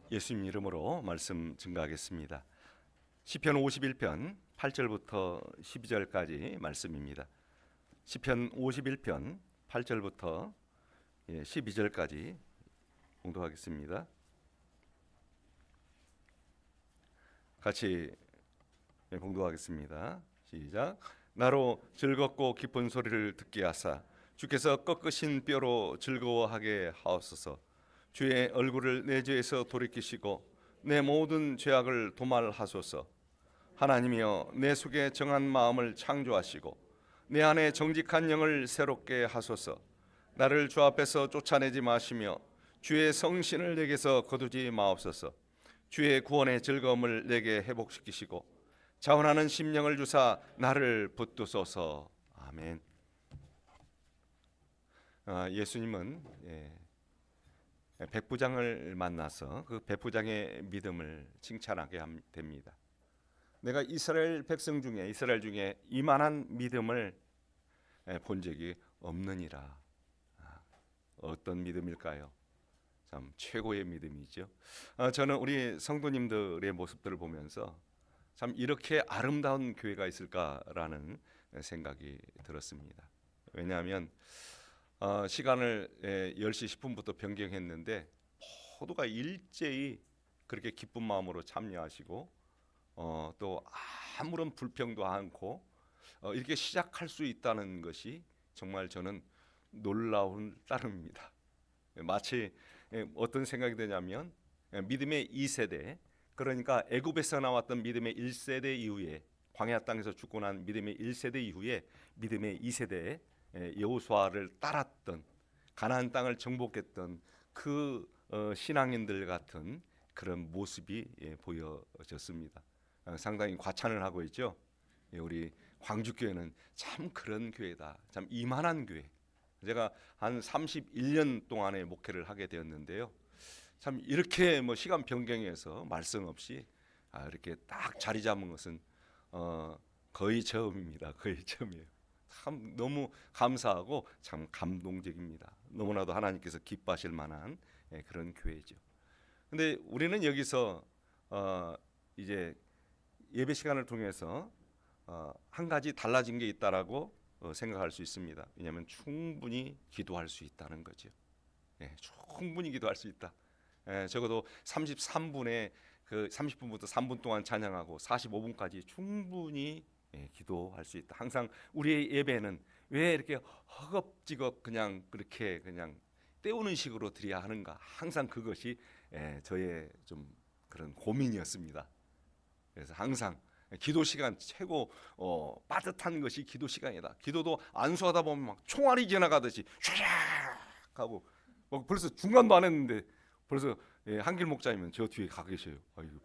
예수님 이름으로 말씀 증가하겠습니다. 시편 51편 8절부터 12절까지 말씀입니다. 시편 51편 8절부터 12절까지 봉독하겠습니다. 같이 봉독하겠습니다. 시작. 나로 즐겁고 기쁜 소리를 듣게 하사 주께서 꺾으신 뼈로 즐거워하게 하옵소서. 주의 얼굴을 내 죄에서 돌이키시고 내 모든 죄악을 도말하소서. 하나님이여, 내 속에 정한 마음을 창조하시고 내 안에 정직한 영을 새롭게 하소서. 나를 주 앞에서 쫓아내지 마시며 주의 성신을 내게서 거두지 마옵소서. 주의 구원의 즐거움을 내게 회복시키시고 자원하는 심령을 주사 나를 붙드소서. 아멘. 예수님은 백부장을 만나서 그 백부장의 믿음을 칭찬하게 됩니다. 내가 이스라엘 중에 이만한 믿음을 본 적이 없느니라. 어떤 믿음일까요? 참 최고의 믿음이죠. 저는 우리 성도님들의 모습들을 보면서 참 이렇게 아름다운 교회가 있을까라는 생각이 들었습니다. 왜냐하면 시간을 10시 10분부터 변경했는데 모두가 일제히 그렇게 기쁜 마음으로 참여하시고 또 아무런 불평도 않고 이렇게 시작할 수 있다는 것이 정말 저는 놀라운 따름입니다. 마치 어떤 생각이 드냐면 믿음의 2세대, 그러니까 애굽에서 나왔던 믿음의 1세대 이후에 광야 땅에서 죽고 난 믿음의 1세대 이후에 믿음의 2세대 여호수아를 따랐던 가나안 땅을 정복했던 그 신앙인들 같은 그런 모습이 보여졌습니다. 상당히 과찬을 하고 있죠. 우리 광주교회는 참 그런 교회다. 참 이만한 교회. 제가 한 31년 동안의 목회를 하게 되었는데요. 참 이렇게 시간 변경해서 말씀 없이 이렇게 딱 자리 잡은 것은 거의 처음입니다. 거의 처음이에요. 참 너무 감사하고 참 감동적입니다. 너무나도 하나님께서 기뻐하실 만한 그런 교회죠. 근데 우리는 여기서 이제 예배 시간을 통해서 한 가지 달라진 게 있다라고 생각할 수 있습니다. 왜냐하면 충분히 기도할 수 있다는 거죠. 충분히 기도할 수 있다. 적어도 33분에 그 30분부터 3분 동안 찬양하고 45분까지 충분히 기도할 수 있다. 항상 우리의 예배는 왜 이렇게 허겁지겁 그냥 그렇게 그냥 때우는 식으로 드려야 하는가? 항상 그것이 저의 좀 그런 고민이었습니다. 그래서 항상 기도 시간 최고 빠듯한 것이 기도 시간이다. 기도도 안수하다 보면 막 총알이 지나가듯이 쫙 하고 벌써 중간도 안 했는데 벌써 한길 목자님은 저 뒤에 가 계셔요. 아이고,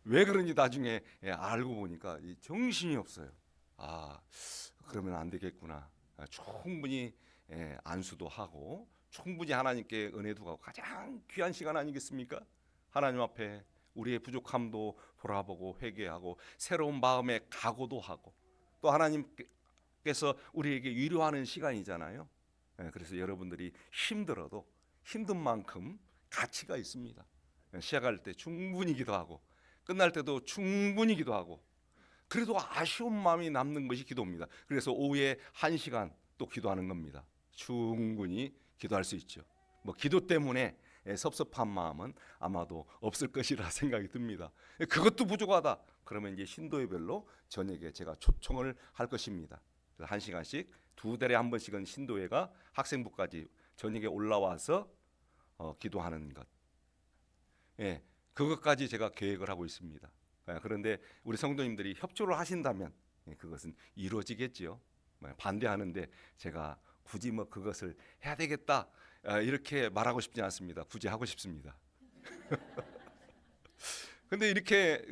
왜 그런지 나중에 알고 보니까 정신이 없어요. 그러면 안 되겠구나. 충분히 안수도 하고 충분히 하나님께 은혜도 가고 가장 귀한 시간 아니겠습니까? 하나님 앞에 우리의 부족함도 돌아보고 회개하고 새로운 마음의 각오도 하고 또 하나님께서 우리에게 위로하는 시간이잖아요. 그래서 여러분들이 힘들어도 힘든 만큼 가치가 있습니다. 시작할 때 충분히 기도하고 끝날 때도 충분히 기도하고 그래도 아쉬운 마음이 남는 것이 기도입니다. 그래서 오후에 1시간 또 기도하는 겁니다. 충분히 기도할 수 있죠. 기도 때문에 섭섭한 마음은 아마도 없을 것이라 생각이 듭니다. 그것도 부족하다. 그러면 이제 신도회별로 저녁에 제가 초청을 할 것입니다. 그래서 1시간씩 2달에 한 번씩은 신도회가 학생부까지 저녁에 올라와서 기도하는 것. 그것까지 제가 계획을 하고 있습니다. 그런데 우리 성도님들이 협조를 하신다면 그것은 이루어지겠지요. 반대하는데 제가 굳이 그것을 해야 되겠다 이렇게 말하고 싶지 않습니다. 굳이 하고 싶습니다. 근데 이렇게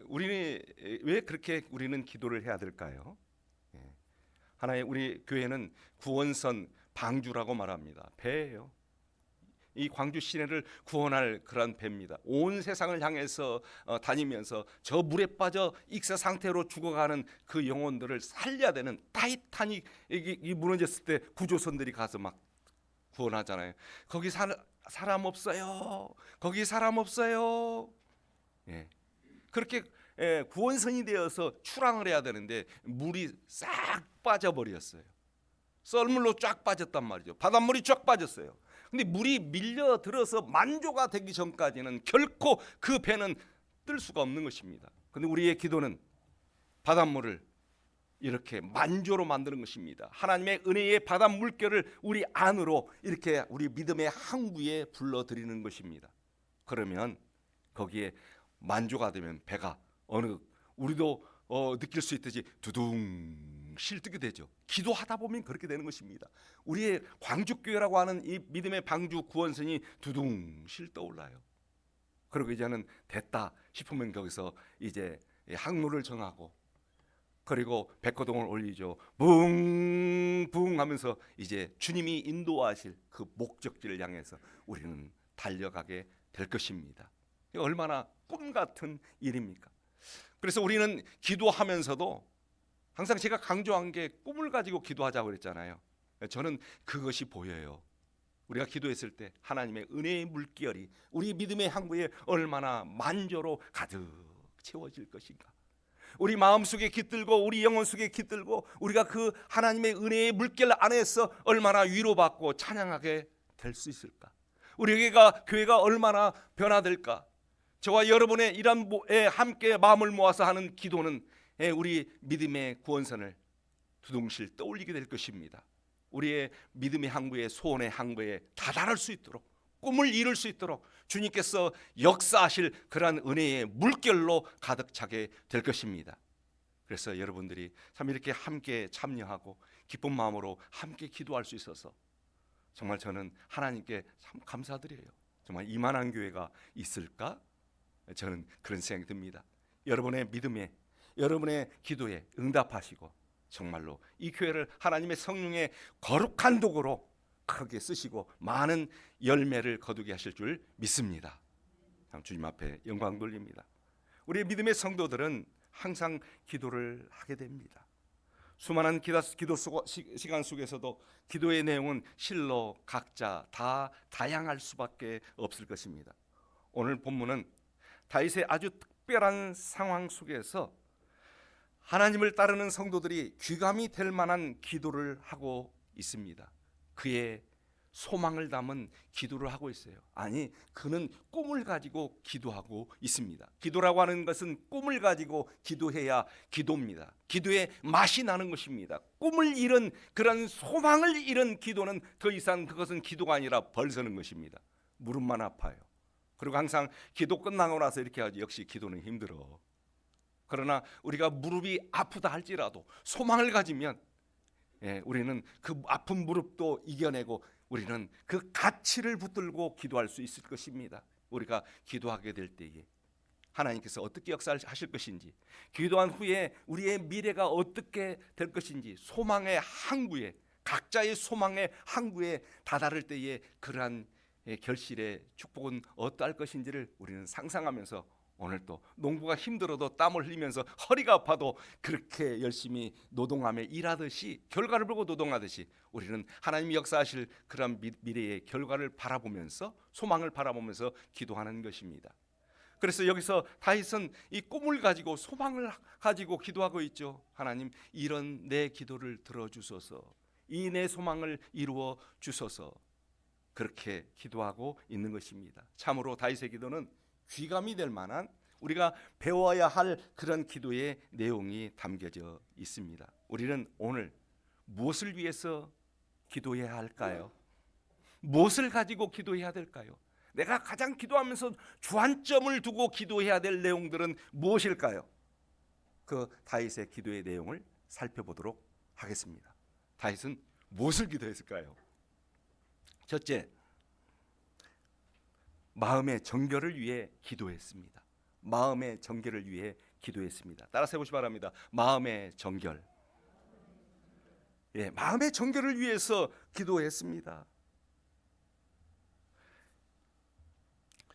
우리는 왜 그렇게 우리는 기도를 해야 될까요? 하나의 우리 교회는 구원선 방주라고 말합니다. 배예요. 이 광주 시내를 구원할 그런 배입니다. 온 세상을 향해서 다니면서 저 물에 빠져 익사 상태로 죽어가는 그 영혼들을 살려야 되는 타이타닉이 무너졌을 때 구조선들이 가서 막 구원하잖아요. 거기 사람 없어요. 거기 사람 없어요. 예. 그렇게 구원선이 되어서 출항을 해야 되는데 물이 싹 빠져버렸어요. 썰물로 쫙 빠졌단 말이죠. 바닷물이 쫙 빠졌어요. 근데 물이 밀려들어서 만조가 되기 전까지는 결코 그 배는 뜰 수가 없는 것입니다. 근데 우리의 기도는 바닷물을 이렇게 만조로 만드는 것입니다. 하나님의 은혜의 바닷 물결을 우리 안으로 이렇게 우리 믿음의 항구에 불러들이는 것입니다. 그러면 거기에 만조가 되면 배가 어느 우리도 느낄 수 있듯이 두둥 실뜨게 되죠. 기도하다 보면 그렇게 되는 것입니다. 우리의 광주교회라고 하는 이 믿음의 방주 구원선이 두둥 실 떠올라요. 그리고 이제는 됐다 싶으면 거기서 이제 항로를 정하고 그리고 백거동을 올리죠. 붕붕 하면서 이제 주님이 인도하실 그 목적지를 향해서 우리는 달려가게 될 것입니다. 얼마나 꿈 같은 일입니까? 그래서 우리는 기도하면서도 항상 제가 강조한 게 꿈을 가지고 기도하자고 그랬잖아요. 저는 그것이 보여요. 우리가 기도했을 때 하나님의 은혜의 물결이 우리 믿음의 항구에 얼마나 만조로 가득 채워질 것인가. 우리 마음속에 깃들고 우리 영혼 속에 깃들고 우리가 그 하나님의 은혜의 물결 안에서 얼마나 위로받고 찬양하게 될 수 있을까. 우리 교회가 얼마나 변화될까. 저와 여러분의 일함에 함께 마음을 모아서 하는 기도는 우리 믿음의 구원선을 두둥실 떠올리게 될 것입니다. 우리의 믿음의 항구에 소원의 항구에 다다를 수 있도록 꿈을 이룰 수 있도록 주님께서 역사하실 그러한 은혜의 물결로 가득 차게 될 것입니다. 그래서 여러분들이 참 이렇게 함께 참여하고 기쁜 마음으로 함께 기도할 수 있어서 정말 저는 하나님께 참 감사드려요. 정말 이만한 교회가 있을까? 저는 그런 생각이 듭니다. 여러분의 믿음에 여러분의 기도에 응답하시고 정말로 이 교회를 하나님의 성령의 거룩한 도구로 크게 쓰시고 많은 열매를 거두게 하실 줄 믿습니다. 주님 앞에 영광 돌립니다. 우리 믿음의 성도들은 항상 기도를 하게 됩니다. 수많은 기도 시간 속에서도 기도의 내용은 실로 각자 다 다양할 수밖에 없을 것입니다. 오늘 본문은 다윗의 아주 특별한 상황 속에서 하나님을 따르는 성도들이 귀감이 될 만한 기도를 하고 있습니다. 그의 소망을 담은 기도를 하고 있어요. 아니, 그는 꿈을 가지고 기도하고 있습니다. 기도라고 하는 것은 꿈을 가지고 기도해야 기도입니다. 기도의 맛이 나는 것입니다. 꿈을 잃은 그런 소망을 잃은 기도는 더 이상 그것은 기도가 아니라 벌서는 것입니다. 무릎만 아파요. 그리고 항상 기도 끝나고 나서 이렇게 하지, 역시 기도는 힘들어. 그러나 우리가 무릎이 아프다 할지라도 소망을 가지면 우리는 그 아픈 무릎도 이겨내고 우리는 그 가치를 붙들고 기도할 수 있을 것입니다. 우리가 기도하게 될 때에 하나님께서 어떻게 역사하실 것인지, 기도한 후에 우리의 미래가 어떻게 될 것인지, 소망의 항구에, 각자의 소망의 항구에 다다를 때에 그러한 결실의 축복은 어떠할 것인지를 우리는 상상하면서 오늘 또 농부가 힘들어도 땀을 흘리면서 허리가 아파도 그렇게 열심히 노동하며 일하듯이, 결과를 보고 노동하듯이 우리는 하나님이 역사하실 그런 미래의 결과를 바라보면서, 소망을 바라보면서 기도하는 것입니다. 그래서 여기서 다윗은 이 꿈을 가지고 소망을 가지고 기도하고 있죠. 하나님, 이런 내 기도를 들어주소서, 이 내 소망을 이루어 주소서, 그렇게 기도하고 있는 것입니다. 참으로 다윗의 기도는 귀감이 될 만한, 우리가 배워야 할 그런 기도의 내용이 담겨져 있습니다. 우리는 오늘 무엇을 위해서 기도해야 할까요? 무엇을 가지고 기도해야 될까요? 내가 가장 기도하면서 주안점을 두고 기도해야 될 내용들은 무엇일까요? 그 다윗의 기도의 내용을 살펴보도록 하겠습니다. 다윗은 무엇을 기도했을까요? 첫째, 마음의 정결을 위해 기도했습니다. 마음의 정결을 위해 기도했습니다. 따라서 해보시기 바랍니다. 마음의 정결. 마음의 정결을 위해서 기도했습니다.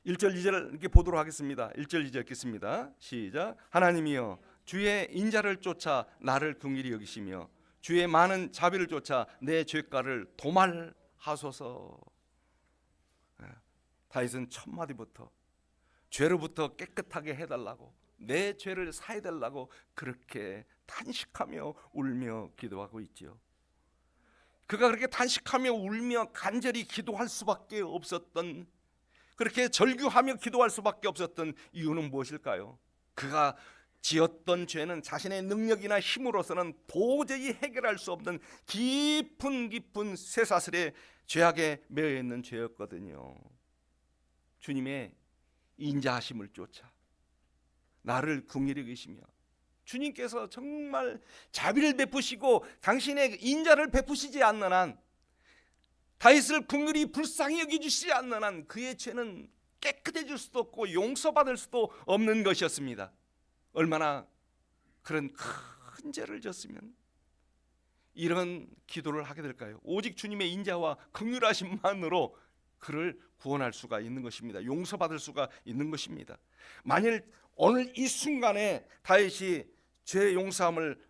1절 2절 이렇게 보도록 하겠습니다. 1절 2절 읽겠습니다. 시작. 하나님이여, 주의 인자를 쫓아 나를 긍휼히 여기시며 주의 많은 자비를 쫓아 내 죄가를 도말하소서. 다윗은 첫 마디부터 죄로부터 깨끗하게 해달라고, 내 죄를 사해달라고 그렇게 탄식하며 울며 기도하고 있지요. 그가 그렇게 탄식하며 울며 간절히 기도할 수밖에 없었던, 그렇게 절규하며 기도할 수밖에 없었던 이유는 무엇일까요? 그가 지었던 죄는 자신의 능력이나 힘으로서는 도저히 해결할 수 없는 깊은 쇠사슬의 죄악에 매여 있는 죄였거든요. 주님의 인자하심을 쫓아 나를 긍휼히 여기시며 주님께서 정말 자비를 베푸시고 당신의 인자를 베푸시지 않는 한, 다윗을 긍휼히 불쌍히 여겨주시지 않는 한 그의 죄는 깨끗해질 수도 없고 용서받을 수도 없는 것이었습니다. 얼마나 그런 큰 죄를 졌으면 이런 기도를 하게 될까요? 오직 주님의 인자와 긍휼하심만으로 그를 구원할 수가 있는 것입니다. 용서받을 수가 있는 것입니다. 만일 오늘 이 순간에 다윗이 죄 용서함을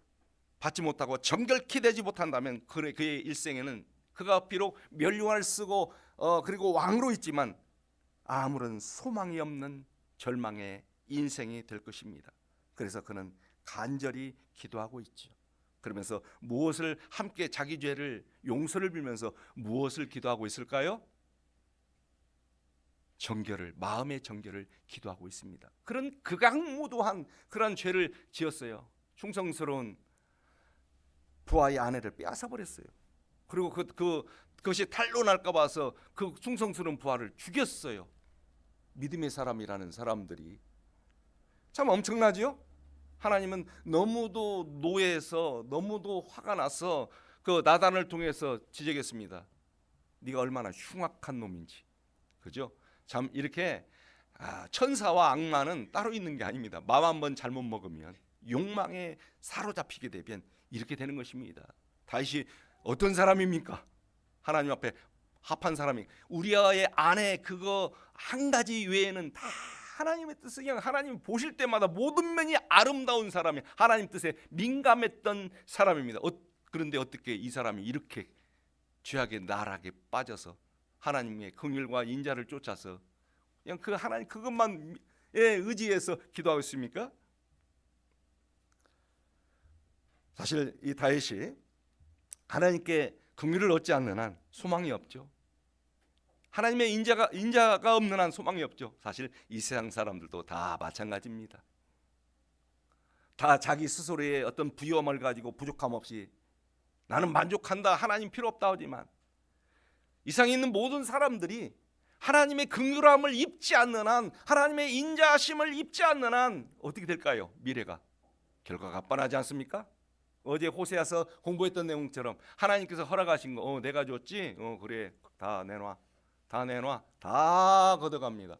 받지 못하고 정결케 되지 못한다면 그의 일생에는 그가 비록 면류관을 쓰고 그리고 왕으로 있지만 아무런 소망이 없는 절망의 인생이 될 것입니다. 그래서 그는 간절히 기도하고 있죠. 그러면서 무엇을 함께 자기 죄를 용서를 빌면서 무엇을 기도하고 있을까요? 정결을, 마음의 정결을 기도하고 있습니다. 그런 극악무도한 그런 죄를 지었어요. 충성스러운 부하의 아내를 빼앗아 버렸어요. 그리고 그것이 탄로날까 봐서 그 충성스러운 부하를 죽였어요. 믿음의 사람이라는 사람들이 참 엄청나지요? 하나님은 너무도 노예해서 너무도 화가 나서 그 나단을 통해서 지적했습니다. 네가 얼마나 흉악한 놈인지. 그죠? 참 이렇게 천사와 악마는 따로 있는 게 아닙니다. 마음 한번 잘못 먹으면 욕망에 사로잡히게 되면 이렇게 되는 것입니다. 다윗이 어떤 사람입니까? 하나님 앞에 합한 사람이, 우리아의 아내 그거 한 가지 외에는 다 하나님의 뜻을 그냥 하나님 보실 때마다 모든 면이 아름다운 사람이, 하나님 뜻에 민감했던 사람입니다. 그런데 어떻게 이 사람이 이렇게 죄악의 나락에 빠져서 하나님의 긍휼과 인자를 쫓아서 그냥 그 하나님 그것만 의지해서 기도하고 있습니까? 사실 이 다윗이 하나님께 긍휼을 얻지 않는 한 소망이 없죠. 하나님의 인자가 없는 한 소망이 없죠. 사실 이 세상 사람들도 다 마찬가지입니다. 다 자기 스스로의 어떤 부유함을 가지고 부족함 없이 나는 만족한다, 하나님 필요 없다 하지만 이 세상에 있는 모든 사람들이 하나님의 긍휼함을 입지 않는 한, 하나님의 인자하심을 입지 않는 한 어떻게 될까요? 미래가, 결과가 뻔하지 않습니까? 어제 호세아서 공부했던 내용처럼 하나님께서 허락하신 거 내가 줬지? 그래, 다 내놔, 다 걷어갑니다.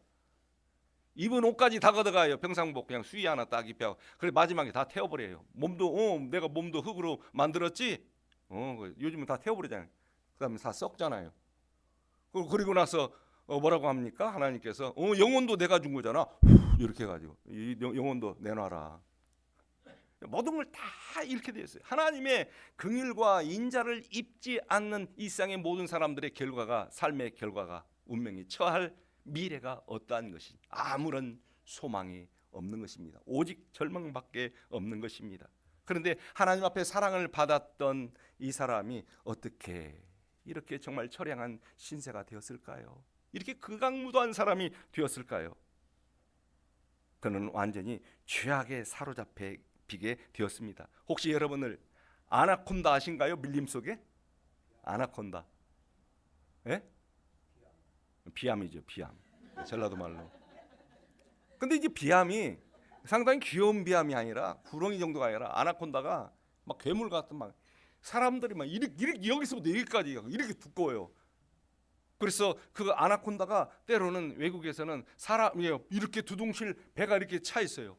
입은 옷까지 다 걷어가요. 평상복 그냥 수의 하나 딱 입혀. 그래 마지막에 다 태워버려요. 몸도 내가 몸도 흙으로 만들었지? 요즘은 다 태워버리잖아요. 그 다음에 다 썩잖아요. 그리고 나서 뭐라고 합니까? 하나님께서 영혼도 내가 준 거잖아. 이렇게 해가지고 이 영혼도 내놔라. 모든 걸 다 이렇게 되어 있어요. 하나님의 긍휼과 인자를 입지 않는 이 세상의 모든 사람들의 결과가, 삶의 결과가, 운명이 처할 미래가 어떠한 것이, 아무런 소망이 없는 것입니다. 오직 절망밖에 없는 것입니다. 그런데 하나님 앞에 사랑을 받았던 이 사람이 어떻게 이렇게 정말 처량한 신세가 되었을까요? 이렇게 극악무도한 사람이 되었을까요? 그는 완전히 죄악에 사로잡히게 되었습니다. 혹시 여러분을 아나콘다 아신가요? 밀림 속에 아나콘다. 예? 비암이죠, 비암. 전라도 말로. 근데 이제 비암이 상당히 귀여운 비암이 아니라 구렁이 정도가 아니라 아나콘다가 막 괴물 같은 막 사람들이 막 이렇게 여기서부터 여기까지 이렇게 두꺼워요. 그래서 그 아나콘다가 때로는 외국에서는 사람이 이렇게 두둥실 배가 이렇게 차 있어요.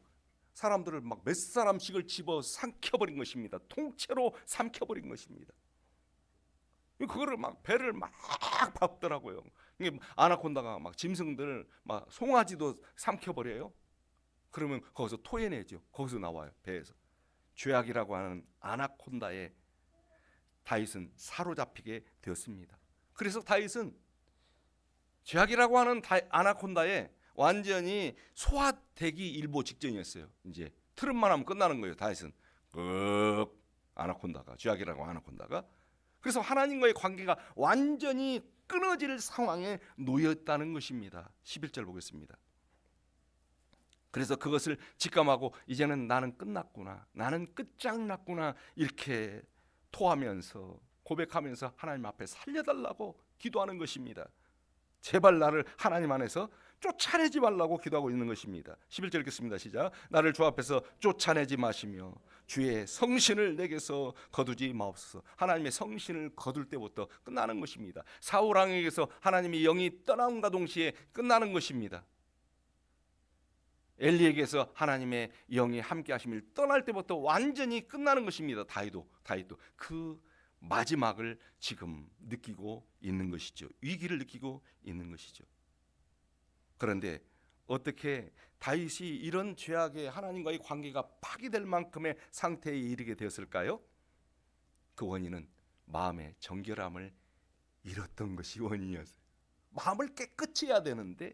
사람들을 막 몇 사람씩을 집어 삼켜버린 것입니다. 통째로 삼켜버린 것입니다. 그거를 막 배를 막 밟더라고요. 아나콘다가 막 짐승들 막 송아지도 삼켜버려요. 그러면 거기서 토해내죠. 거기서 나와요, 배에서. 죄악이라고 하는 아나콘다에 다윗은 사로잡히게 되었습니다. 그래서 다윗은 죄악이라고 하는 아나콘다에 완전히 소화되기 일보 직전이었어요. 이제 트름만 하면 끝나는 거예요. 다윗은 아나콘다가, 죄악이라고 아나콘다가. 그래서 하나님과의 관계가 완전히 끊어질 상황에 놓였다는 것입니다. 11절 보겠습니다. 그래서 그것을 직감하고 이제는 나는 끝났구나, 나는 끝장났구나, 이렇게 토하면서 고백하면서 하나님 앞에 살려달라고 기도하는 것입니다. 제발 나를 하나님 안에서 쫓아내지 말라고 기도하고 있는 것입니다. 11절 읽겠습니다. 시작. 나를 주 앞에서 쫓아내지 마시며 주의 성신을 내게서 거두지 마옵소서. 하나님의 성신을 거둘 때부터 끝나는 것입니다. 사울 왕에게서 하나님의 영이 떠남과 동시에 끝나는 것입니다. 엘리에게서 하나님의 영이 함께 하심을 떠날 때부터 완전히 끝나는 것입니다. 다윗도 그 마지막을 지금 느끼고 있는 것이죠. 위기를 느끼고 있는 것이죠. 그런데 어떻게 다윗이 이런 죄악의 하나님과의 관계가 파괴될 만큼의 상태에 이르게 되었을까요? 그 원인은 마음의 정결함을 잃었던 것이 원인이었어요. 마음을 깨끗이 해야 되는데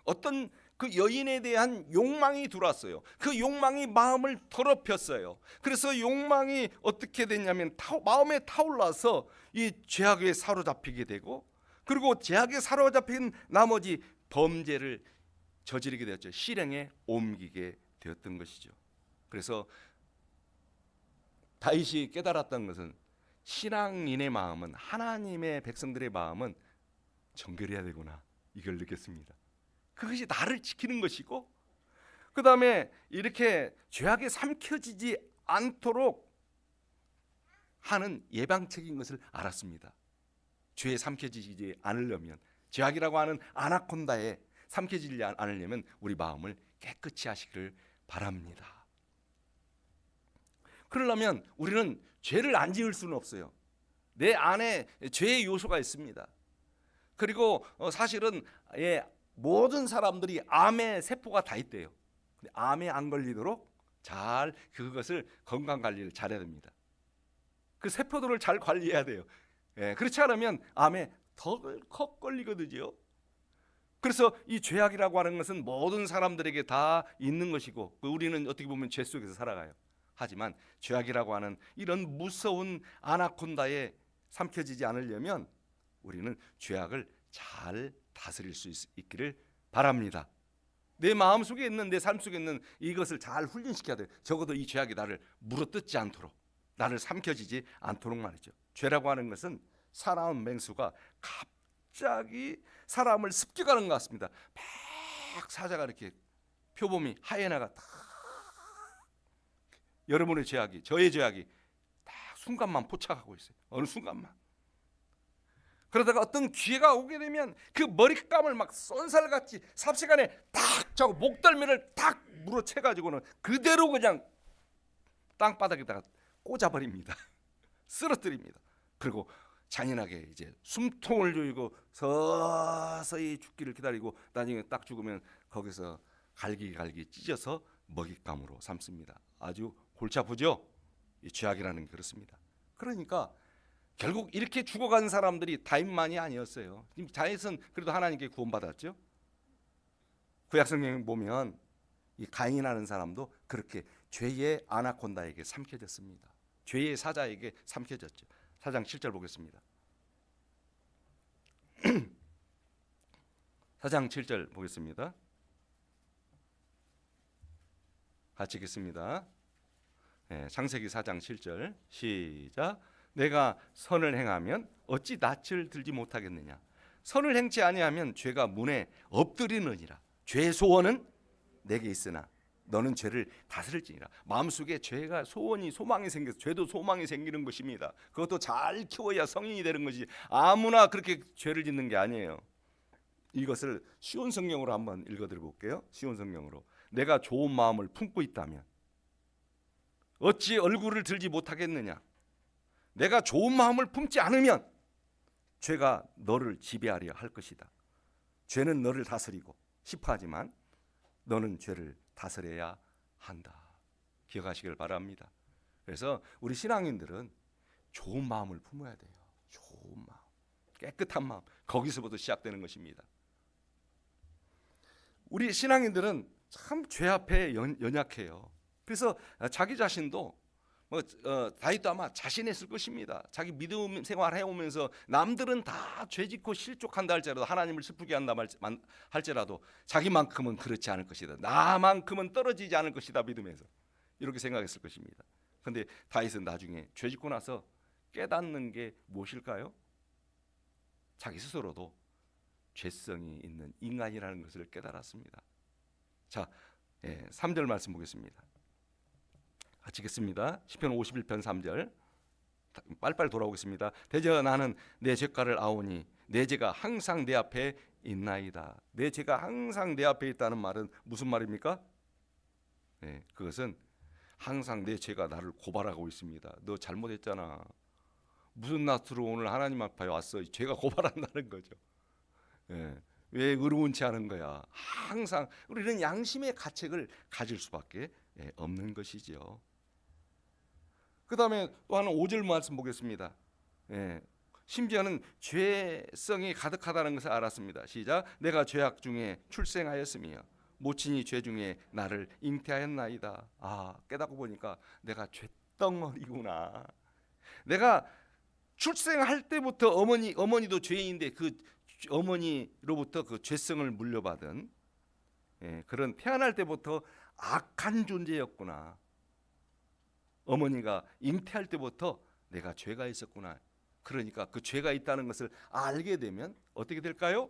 어떤 그 여인에 대한 욕망이 들어왔어요. 그 욕망이 마음을 더럽혔어요. 그래서 욕망이 어떻게 됐냐면 마음에 타올라서 이 죄악에 사로잡히게 되고, 그리고 죄악에 사로잡힌 나머지 범죄를 저지르게 되었죠. 실행에 옮기게 되었던 것이죠. 그래서 다윗이 깨달았던 것은 신앙인의 마음은, 하나님의 백성들의 마음은 정결해야 되구나, 이걸 느꼈습니다. 그것이 나를 지키는 것이고, 그 다음에 이렇게 죄악에 삼켜지지 않도록 하는 예방책인 것을 알았습니다. 죄에 삼켜지지 않으려면, 죄악이라고 하는 아나콘다에 삼켜지지 않으려면 우리 마음을 깨끗이 하시기를 바랍니다. 그러려면 우리는 죄를 안 지을 수는 없어요. 내 안에 죄의 요소가 있습니다. 그리고 사실은 모든 사람들이 암의 세포가 다 있대요. 암에 안 걸리도록 잘 그것을 건강 관리를 잘해야 됩니다. 그 세포들을 잘 관리해야 돼요. 그렇지 않으면 암에 덜컥 걸리거든요. 그래서 이 죄악이라고 하는 것은 모든 사람들에게 다 있는 것이고, 우리는 어떻게 보면 죄 속에서 살아가요. 하지만 죄악이라고 하는 이런 무서운 아나콘다에 삼켜지지 않으려면 우리는 죄악을 잘 다스릴 수 있기를 바랍니다. 내 마음속에 있는, 내 삶 속에 있는 이것을 잘 훈련시켜야 돼요. 적어도 이 죄악이 나를 물어뜯지 않도록, 나를 삼켜지지 않도록 말이죠. 죄라고 하는 것은 사나운 맹수가 갑자기 사람을 습격하는 것 같습니다. 막 사자가 이렇게, 표범이, 하이에나가 딱, 여러분의 죄악이, 저의 죄악이 딱 순간만 포착하고 있어요. 어느 순간만. 그러다가 어떤 기회가 오게 되면 그 머리감을 막 쏜살같이 삽시간에 딱 잡고 목덜미를 딱 물어채가지고는 그대로 그냥 땅바닥에다가 꽂아버립니다. 쓰러뜨립니다. 그리고 잔인하게 이제 숨통을 조이고 서서히 죽기를 기다리고 나중에 딱 죽으면 거기서 갈기갈기 찢어서 먹잇감으로 삼습니다. 아주 골치 아프죠? 이 죄악이라는 게 그렇습니다. 그러니까 결국 이렇게 죽어간 사람들이 다윗만이 아니었어요. 다윗은 그래도 하나님께 구원받았죠. 구약성경에 보면 이 가인이라는 사람도 그렇게 죄의 아나콘다에게 삼켜졌습니다. 죄의 사자에게 삼켜졌죠. 4장 7절 보겠습니다. 4장 7절 보겠습니다. 같이 읽겠습니다. 창세기 4장 7절 시작. 내가 선을 행하면 어찌 낯을 들지 못하겠느냐. 선을 행치 아니하면 죄가 문에 엎드리느니라. 죄의 소원은 내게 있으나 너는 죄를 다스릴지니라. 마음속에 죄가 소원이, 소망이 생겨서 죄도 소망이 생기는 것입니다. 그것도 잘 키워야 성인이 되는 것이지 아무나 그렇게 죄를 짓는 게 아니에요. 이것을 쉬운 성경으로 한번 읽어드려 볼게요. 쉬운 성경으로. 내가 좋은 마음을 품고 있다면 어찌 얼굴을 들지 못하겠느냐. 내가 좋은 마음을 품지 않으면 죄가 너를 지배하려 할 것이다. 죄는 너를 다스리고 싶어 하지만 너는 죄를 다스려야 한다. 기억하시길 바랍니다. 그래서 우리 신앙인들은 좋은 마음을 품어야 돼요. 좋은 마음, 깨끗한 마음, 거기서부터 시작되는 것입니다. 우리 신앙인들은 참 죄 앞에 연약해요. 그래서 자기 자신도 다윗도 아마 자신했을 것입니다. 자기 믿음 생활 해오면서 남들은 다 죄짓고 실족한다 할지라도, 하나님을 슬프게 한다 할지라도 자기만큼은 그렇지 않을 것이다. 나만큼은 떨어지지 않을 것이다 믿음에서, 이렇게 생각했을 것입니다. 그런데 다윗은 나중에 죄짓고 나서 깨닫는 게 무엇일까요? 자기 스스로도 죄성이 있는 인간이라는 것을 깨달았습니다. 자, 3절 말씀 보겠습니다. 같이 읽겠습니다. 시편 51편 3절 빨리빨리 돌아오겠습니다. 대저 나는 내 죄가를 아오니 내 죄가 항상 내 앞에 있나이다. 내 죄가 항상 내 앞에 있다는 말은 무슨 말입니까? 그것은 항상 내 죄가 나를 고발하고 있습니다. 너 잘못했잖아. 무슨 낯으로 오늘 하나님 앞에 왔어. 죄가 고발한다는 거죠. 왜 의로운치 않은 거야. 항상 우리는 양심의 가책을 가질 수밖에 없는 것이죠. 그 다음에 또 하나 5절 말씀 보겠습니다. 심지어는 죄성이 가득하다는 것을 알았습니다. 시작. 내가 죄악 중에 출생하였으며 모친이 죄 중에 나를 잉태하였나이다. 깨닫고 보니까 내가 죄덩어리구나. 내가 출생할 때부터 어머니도 죄인인데 그 어머니로부터 그 죄성을 물려받은 그런 태어날 때부터 악한 존재였구나. 어머니가 잉태할 때부터 내가 죄가 있었구나. 그러니까 그 죄가 있다는 것을 알게 되면 어떻게 될까요?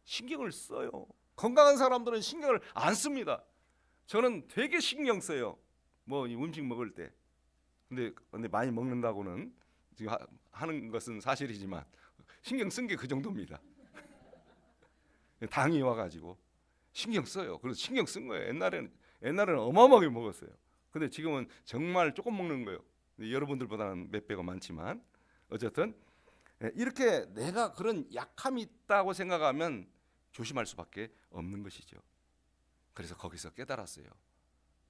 신경을 써요. 건강한 사람들은 신경을 안 씁니다. 저는 되게 신경 써요. 음식 먹을 때. 근데 많이 먹는다고는 지금 하는 것은 사실이지만 신경 쓴 게 그 정도입니다. 당이 와가지고 신경 써요. 그래서 신경 쓴 거예요. 옛날에는 어마어마하게 먹었어요. 근데 지금은 정말 조금 먹는 거예요. 여러분들보다는 몇 배가 많지만 어쨌든 이렇게 내가 그런 약함이 있다고 생각하면 조심할 수밖에 없는 것이죠. 그래서 거기서 깨달았어요.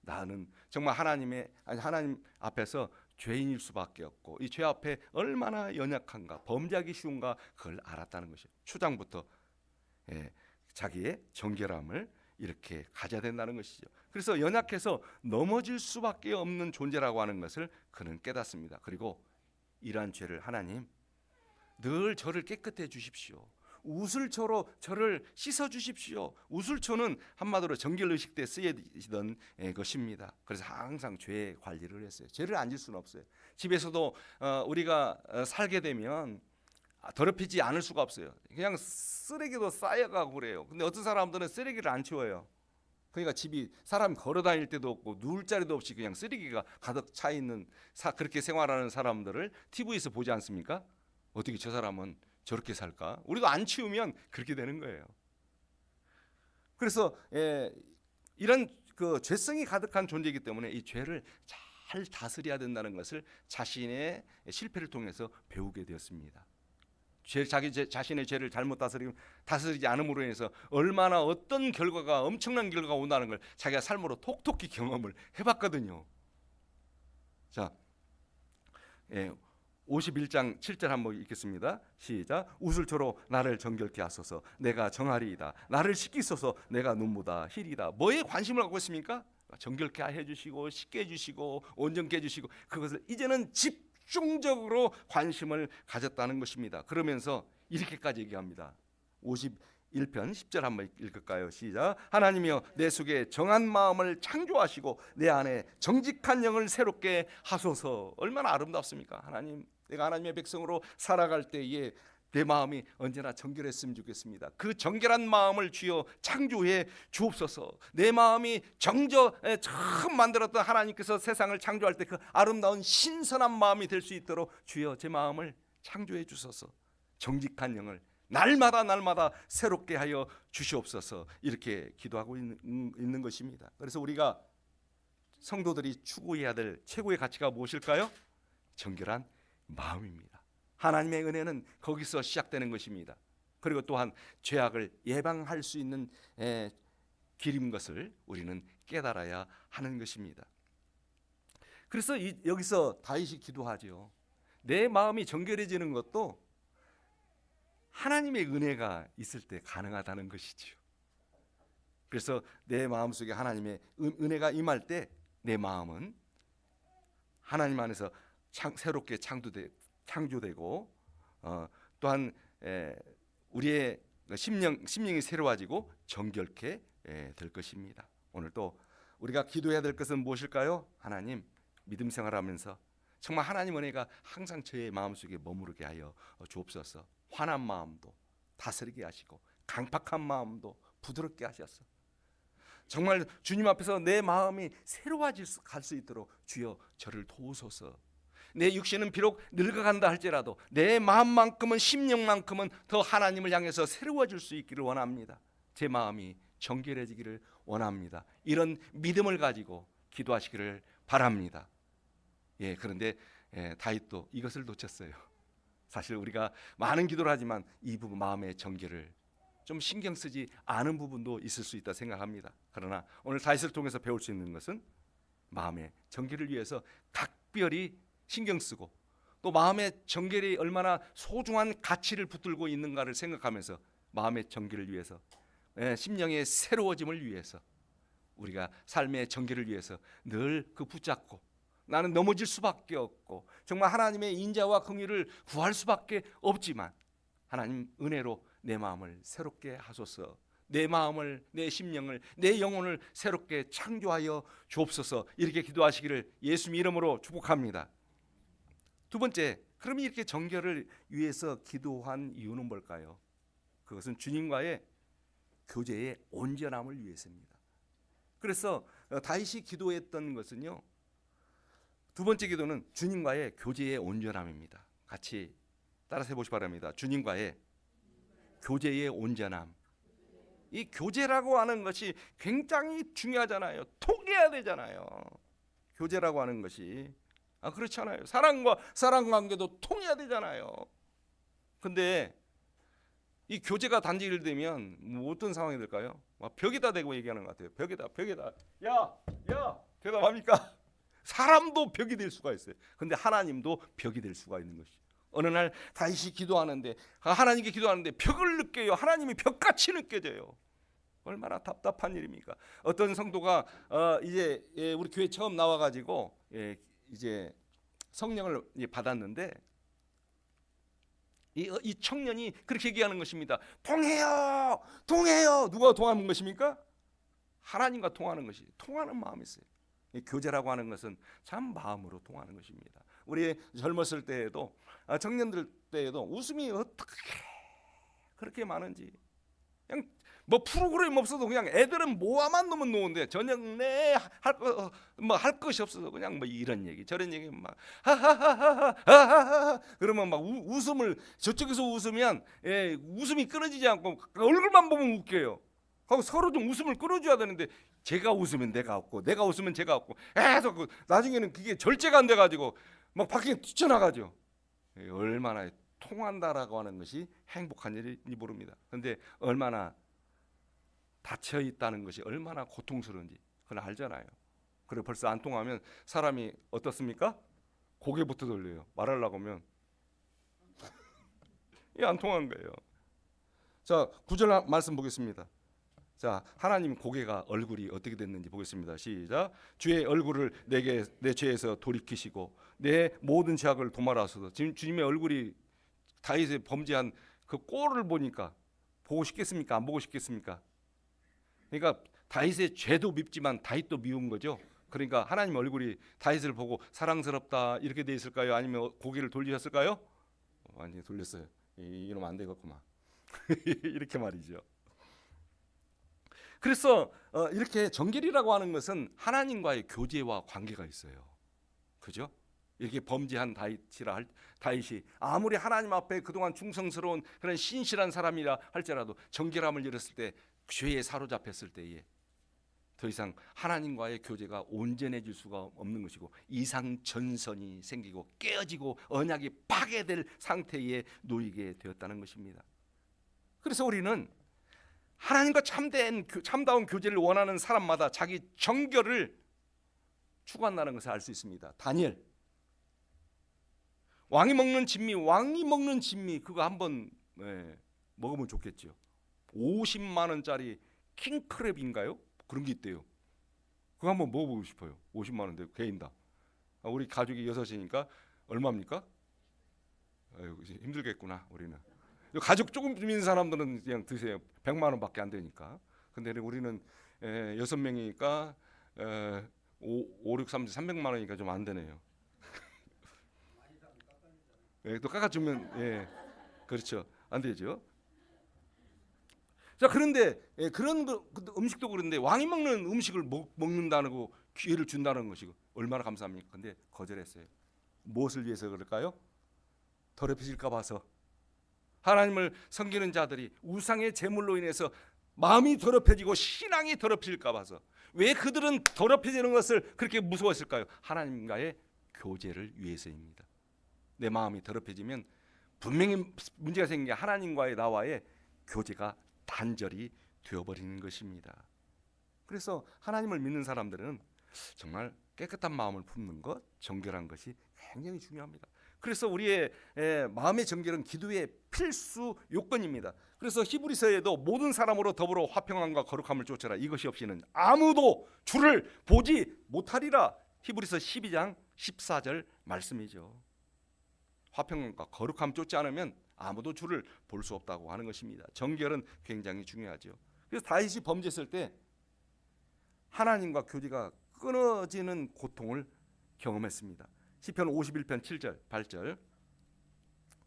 나는 정말 하나님 앞에서 죄인일 수밖에 없고 이 죄 앞에 얼마나 연약한가, 범죄하기 쉬운가, 그걸 알았다는 것이에요. 초장부터 자기의 정결함을 이렇게 가져야 된다는 것이죠. 그래서 연약해서 넘어질 수밖에 없는 존재라고 하는 것을 그는 깨닫습니다. 그리고 이러한 죄를 하나님 늘 저를 깨끗해 주십시오. 우슬초로 저를 씻어 주십시오. 우슬초는 한마디로 정결의식 때 쓰여지던 것입니다. 그래서 항상 죄 관리를 했어요. 죄를 안 질 수는 없어요. 집에서도 우리가 살게 되면 더럽히지 않을 수가 없어요. 그냥 쓰레기도 쌓여가고 그래요. 근데 어떤 사람들은 쓰레기를 안 치워요. 그러니까 집이 사람이 걸어 다닐 때도 없고 누울 자리도 없이 그냥 쓰레기가 가득 차 있는 그렇게 생활하는 사람들을 TV에서 보지 않습니까? 어떻게 저 사람은 저렇게 살까? 우리도 안 치우면 그렇게 되는 거예요. 그래서 이런 그 죄성이 가득한 존재이기 때문에 이 죄를 잘 다스려야 된다는 것을 자신의 실패를 통해서 배우게 되었습니다. 자기 자신의 죄를 잘못 다스리지 않음으로 인해서 얼마나 어떤 결과가, 엄청난 결과가 온다는 걸 자기가 삶으로 톡톡히 경험을 해봤거든요. 자, 51장 7절 한번 읽겠습니다. 시작. 우슬초로 나를 정결케 하소서. 내가 정하리이다. 나를 씻기소서. 내가 눈보다 희리다. 뭐에 관심을 갖고 있습니까? 정결케 해주시고 씻게 해주시고 온전케 해주시고, 그것을 이제는 집중적으로 관심을 가졌다는 것입니다. 그러면서 이렇게까지 얘기합니다. 51편 10절 한번 읽을까요? 시작. 하나님이여 내 속에 정한 마음을 창조하시고 내 안에 정직한 영을 새롭게 하소서. 얼마나 아름답습니까? 하나님, 내가 하나님의 백성으로 살아갈 때에 내 마음이 언제나 정결했으면 좋겠습니다. 그 정결한 마음을 주여 창조해 주옵소서. 내 마음이 처음 만들었던 하나님께서 세상을 창조할 때 그 아름다운 신선한 마음이 될 수 있도록 주여 제 마음을 창조해 주소서. 정직한 영을 날마다 새롭게 하여 주시옵소서. 이렇게 기도하고 있는 것입니다. 그래서 우리가 성도들이 추구해야 될 최고의 가치가 무엇일까요? 정결한 마음입니다. 하나님의 은혜는 거기서 시작되는 것입니다. 그리고 또한 죄악을 예방할 수 있는 길인 것을 우리는 깨달아야 하는 것입니다. 그래서 여기서 다윗이 기도하죠. 내 마음이 정결해지는 것도 하나님의 은혜가 있을 때 가능하다는 것이죠. 그래서 내 마음속에 하나님의 은혜가 임할 때 내 마음은 하나님 안에서 새롭게 창조되고 또한 우리의 심령이 새로워지고 정결케 될 것입니다. 오늘 또 우리가 기도해야 될 것은 무엇일까요? 하나님, 믿음 생활하면서 정말 하나님 은혜가 항상 저의 마음속에 머무르게 하여 주옵소서. 화난 마음도 다스리게 하시고 강팍한 마음도 부드럽게 하셔서 정말 주님 앞에서 내 마음이 새로워질 수 있도록 주여 저를 도우소서. 내 육신은 비록 늙어간다 할지라도 내 마음만큼은, 심령만큼은 더 하나님을 향해서 새로워질 수 있기를 원합니다. 제 마음이 정결해지기를 원합니다. 이런 믿음을 가지고 기도하시기를 바랍니다. 그런데 다윗도 이것을 놓쳤어요. 사실 우리가 많은 기도를 하지만 이 부분, 마음의 정결을 좀 신경 쓰지 않은 부분도 있을 수 있다 생각합니다. 그러나 오늘 다윗을 통해서 배울 수 있는 것은 마음의 정결을 위해서 각별히 신경 쓰고, 또 마음의 정결이 얼마나 소중한 가치를 붙들고 있는가를 생각하면서 마음의 정결을 위해서, 심령의 새로워짐을 위해서, 우리가 삶의 정결을 위해서 늘 그 붙잡고, 나는 넘어질 수밖에 없고 정말 하나님의 인자와 긍휼을 구할 수밖에 없지만 하나님 은혜로 내 마음을 새롭게 하소서. 내 마음을, 내 심령을, 내 영혼을 새롭게 창조하여 주옵소서. 이렇게 기도하시기를 예수님 이름으로 축복합니다. 두 번째, 그럼 이렇게 정결을 위해서 기도한 이유는 뭘까요? 그것은 주님과의 교제의 온전함을 위해서입니다. 그래서 다윗이 기도했던 것은요, 두 번째 기도는 주님과의 교제의 온전함입니다. 같이 따라서 해보시기 바랍니다. 주님과의 교제의 온전함. 이 교제라고 하는 것이 굉장히 중요하잖아요. 통해야 되잖아요. 교제라고 하는 것이 그렇잖아요. 사랑과 사랑 관계도 통해야 되잖아요. 근데 이 교제가 단절이 되면 어떤 상황이 될까요? 막 벽에다 대고 얘기하는 것 같아요. 벽에다. 야, 대답합니까? 사람도 벽이 될 수가 있어요. 근데 하나님도 벽이 될 수가 있는 것이죠. 어느 날 다윗이 기도하는데, 하나님께 기도하는데 벽을 느껴요. 하나님이 벽같이 느껴져요. 얼마나 답답한 일입니까? 어떤 성도가 이제 우리 교회 처음 나와가지고 이제 성령을 받았는데, 이 청년이 그렇게 얘기하는 것입니다. 통해요. 누가 통하는 것입니까? 하나님과 통하는 것이, 통하는 마음이 있어요. 이 교제라고 하는 것은 참 마음으로 통하는 것입니다. 우리 젊었을 때에도, 청년들 때에도 웃음이 어떻게 그렇게 많은지, 그냥 뭐 프로그램 없어도 그냥 애들은 모아만 놓으면 노는데 저녁 내 할 것이 없어서 그냥 뭐 이런 얘기 저런 얘기 막 하하하하하하하 그러면 막 웃음을, 저쪽에서 웃으면 웃음이 끊어지지 않고 얼굴만 보면 웃겨요. 하고 서로 좀 웃음을 끌어줘야 되는데, 제가 웃으면 내가 웃고 내가 웃으면 제가 웃고 계속 나중에는 그게 절제가 안 돼가지고 막 밖에 뛰쳐나가죠. 얼마나 통한다라고 하는 것이 행복한 일인지 모릅니다. 그런데 얼마나 닫혀 있다는 것이 얼마나 고통스러운지 그걸 알잖아요. 그리고 벌써 안 통하면 사람이 어떻습니까? 고개부터 돌려요. 말하려고 하면 안 통한 거예요. 자, 9절 말씀 보겠습니다. 자, 하나님 고개가, 얼굴이 어떻게 됐는지 보겠습니다. 시작. 주의 얼굴을 내게 내 죄에서 돌이키시고 내 모든 죄악을 도말하소서. 지금 주님의 얼굴이 다윗의 범죄한 그 꼴을 보니까 보고 싶겠습니까? 안 보고 싶겠습니까? 그러니까 다윗의 죄도 밉지만 다윗도 미운 거죠. 그러니까 하나님 얼굴이 다윗을 보고 사랑스럽다 이렇게 돼 있을까요? 아니면 고개를 돌리셨을까요? 완전히 돌렸어요. 이러면 안 되겠구만. 이렇게 말이죠. 그래서 이렇게 정결이라고 하는 것은 하나님과의 교제와 관계가 있어요. 그죠? 이렇게 범죄한 다윗이 아무리 하나님 앞에 그동안 충성스러운 그런 신실한 사람이라 할지라도 정결함을 잃었을 때, 죄에 사로잡혔을 때에 더 이상 하나님과의 교제가 온전해질 수가 없는 것이고 이상전선이 생기고 깨어지고 언약이 파괴될 상태에 놓이게 되었다는 것입니다. 그래서 우리는 하나님과 참다운 교제를 원하는 사람마다 자기 정결을 추구한다는 것을 알 수 있습니다. 다니엘, 왕이 먹는 진미 그거 한번 먹으면 좋겠죠. 50만 원짜리 킹크랩인가요? 그런 게 있대요. 그거 한번 먹어보고 싶어요. 50만 원인데 개인당. 우리 가족이 6이니까 얼마입니까? 아유, 힘들겠구나 우리는. 가족 조금 있는 사람들은 그냥 드세요. 100만 원밖에 안 되니까. 근데 우리는 6명이니까 5, 6, 3, 300만 원이니까 좀 안 되네요. 또 깎아주면 그렇죠. 안 되죠. 자, 그런데 그런 음식도 그런데 왕이 먹는 음식을 먹는다는 거 기회를 준다는 것이 얼마나 감사합니까? 근데 거절했어요. 무엇을 위해서 그럴까요? 더럽혀질까 봐서. 하나님을 섬기는 자들이 우상의 제물로 인해서 마음이 더럽혀지고 신앙이 더럽혀질까 봐서. 왜 그들은 더럽혀지는 것을 그렇게 무서워했을까요? 하나님과의 교제를 위해서입니다. 내 마음이 더럽혀지면 분명히 문제가 생긴 게 하나님과의 나와의 교제가 단절이 되어버리는 것입니다. 그래서 하나님을 믿는 사람들은 정말 깨끗한 마음을 품는 것, 정결한 것이 굉장히 중요합니다. 그래서 우리의 마음의 정결은 기도의 필수 요건입니다. 그래서 히브리서에도 모든 사람으로 더불어 화평함과 거룩함을 쫓아라. 이것이 없이는 아무도 주를 보지 못하리라. 히브리서 12장 14절 말씀이죠. 화평과 거룩함 쫓지 않으면 아무도 주를 볼 수 없다고 하는 것입니다. 정결은 굉장히 중요하죠. 그래서 다윗이 범죄했을 때 하나님과 교제가 끊어지는 고통을 경험했습니다. 시편 51편 7절 8절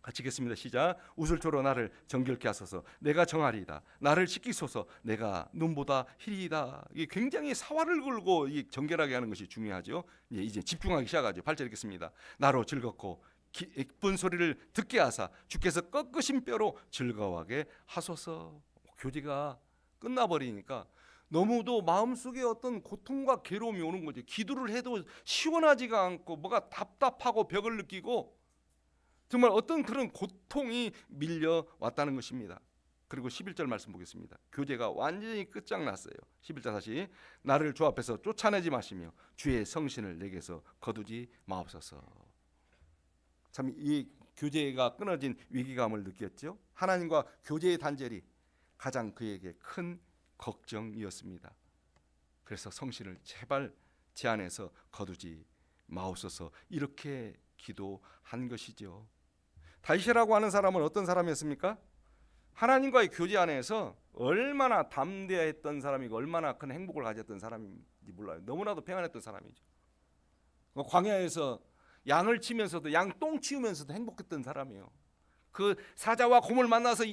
같이 읽겠습니다. 시작. 우슬초로 나를 정결케 하소서. 내가 정하리이다. 나를 씻기소서. 내가 눈보다 희리이다. 이게 굉장히 사활을 걸고 이 정결하게 하는 것이 중요하죠. 이제 집중하기 시작하죠. 8절 읽겠습니다. 나로 즐겁고 기쁜 소리를 듣게 하사 주께서 꺾으신 뼈로 즐거워하게 하소서. 교제가 끝나버리니까 너무도 마음속에 어떤 고통과 괴로움이 오는 거죠. 기도를 해도 시원하지가 않고 뭐가 답답하고 벽을 느끼고 정말 어떤 그런 고통이 밀려왔다는 것입니다. 그리고 11절 말씀 보겠습니다. 교제가 완전히 끝장났어요. 11절 다시. 나를 주 앞에서 쫓아내지 마시며 주의 성신을 내게서 거두지 마옵소서. 참 이 교제가 끊어진 위기감을 느꼈죠. 하나님과 교제의 단절이 가장 그에게 큰 걱정이었습니다. 그래서 성신을 제발 제 안에서 거두지 마옵소서 이렇게 기도한 것이죠. 다윗이라고 하는 사람은 어떤 사람이었습니까? 하나님과의 교제 안에서 얼마나 담대했던 사람이고 얼마나 큰 행복을 가졌던 사람인지 몰라요. 너무나도 평안했던 사람이죠. 광야에서 양을 치면서도 양 똥 치우면서도 행복했던 사람이에요. 그 사자와 곰을 만나서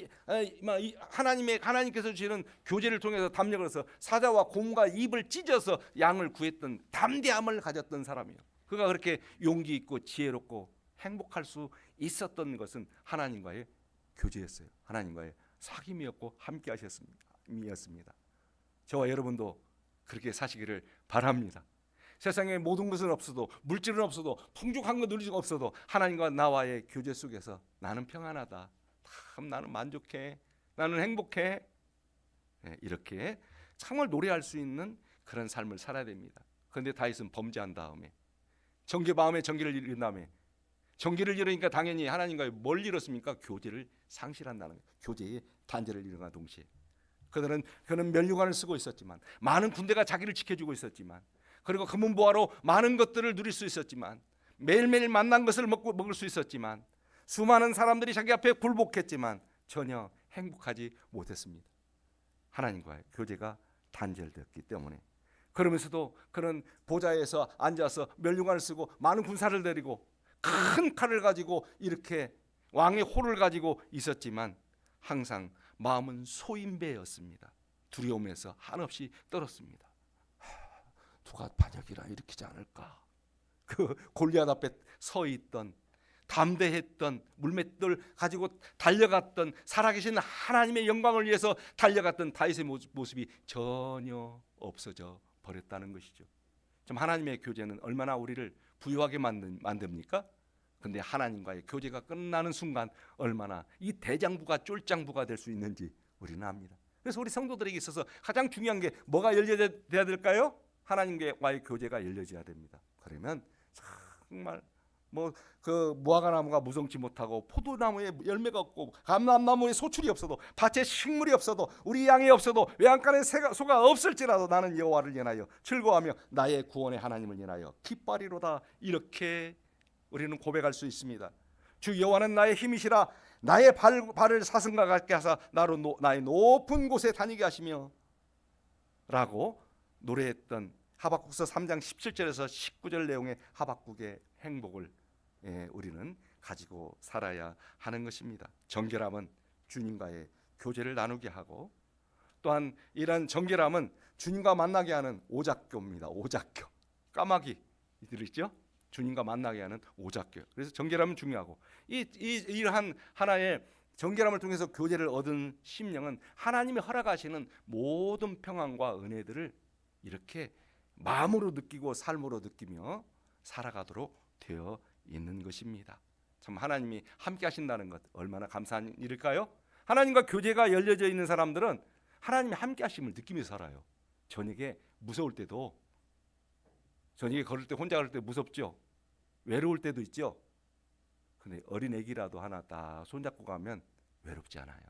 하나님께서 주시는 교제를 통해서 담력을 해서 사자와 곰과 입을 찢어서 양을 구했던 담대함을 가졌던 사람이에요. 그가 그렇게 용기 있고 지혜롭고 행복할 수 있었던 것은 하나님과의 교제였어요. 하나님과의 사귐이었고 함께 하셨습니다. 저와 여러분도 그렇게 사시기를 바랍니다. 세상에 모든 것은 없어도 물질은 없어도 풍족한 것 누릴 수가 없어도 하나님과 나와의 교제 속에서 나는 평안하다. 참 나는 만족해. 나는 행복해. 이렇게 정말 노래할 수 있는 그런 삶을 살아야 됩니다. 그런데 다윗은 범죄한 다음에 마음의 정결을 잃은 다음에 정결을 잃으니까 당연히 하나님과 뭘 잃었습니까? 교제를 상실한다는 거예요. 교제의 단절을 잃은과 동시에 그는 면류관을 쓰고 있었지만 많은 군대가 자기를 지켜주고 있었지만 그리고 금은보화로 많은 것들을 누릴 수 있었지만 매일매일 만난 것을 먹을 수 있었지만 수많은 사람들이 자기 앞에 굴복했지만 전혀 행복하지 못했습니다. 하나님과의 교제가 단절되었기 때문에. 그러면서도 그는 보좌에서 앉아서 면류관을 쓰고 많은 군사를 데리고 큰 칼을 가지고 이렇게 왕의 호를 가지고 있었지만 항상 마음은 소인배였습니다. 두려움에서 한없이 떨었습니다. 누가 반역이라 일으키지 않을까? 그 골리앗 앞에 서 있던 담대했던 물맷돌 가지고 달려갔던 살아계신 하나님의 영광을 위해서 달려갔던 다윗의 모습이 전혀 없어져 버렸다는 것이죠. 좀 하나님의 교제는 얼마나 우리를 부유하게 만듭니까? 근데 하나님과의 교제가 끝나는 순간 얼마나 이 대장부가 쫄장부가 될 수 있는지 우리는 압니다. 그래서 우리 성도들에게 있어서 가장 중요한 게 뭐가 열려야 될까요? 하나님과의 교제가 열려져야 됩니다. 그러면 정말 뭐 그 무화과나무가 무성치 못하고 포도나무에 열매가 없고 감람나무에 소출이 없어도 밭에 식물이 없어도 우리 양이 없어도 외양간에 소가 없을지라도 나는 여호와를 인하여 즐거워하며 나의 구원의 하나님을 인하여 기뻐하리로다. 이렇게 우리는 고백할 수 있습니다. 주 여호와는 나의 힘이시라. 나의 발을 사슴과 같게 하사 나의 높은 곳에 다니게 하시며 라고 노래했던 하박국서 3장 17절에서 19절 내용의 하박국의 행복을 우리는 가지고 살아야 하는 것입니다. 정결함은 주님과의 교제를 나누게 하고, 또한 이러한 정결함은 주님과 만나게 하는 오작교입니다. 오작교, 까마귀 들으시죠? 주님과 만나게 하는 오작교. 그래서 정결함은 중요하고, 이러한 하나의 정결함을 통해서 교제를 얻은 심령은 하나님이 허락하시는 모든 평안과 은혜들을 이렇게 마음으로 느끼고 삶으로 느끼며 살아가도록 되어 있는 것입니다. 참 하나님이 함께 하신다는 것 얼마나 감사한 일일까요? 하나님과 교제가 열려져 있는 사람들은 하나님이 함께 하심을 느끼면서 살아요. 저녁에 무서울 때도, 저녁에 걸을 때 혼자 걸을 때 무섭죠. 외로울 때도 있죠. 근데 어린 애기라도 하나 딱 손잡고 가면 외롭지 않아요.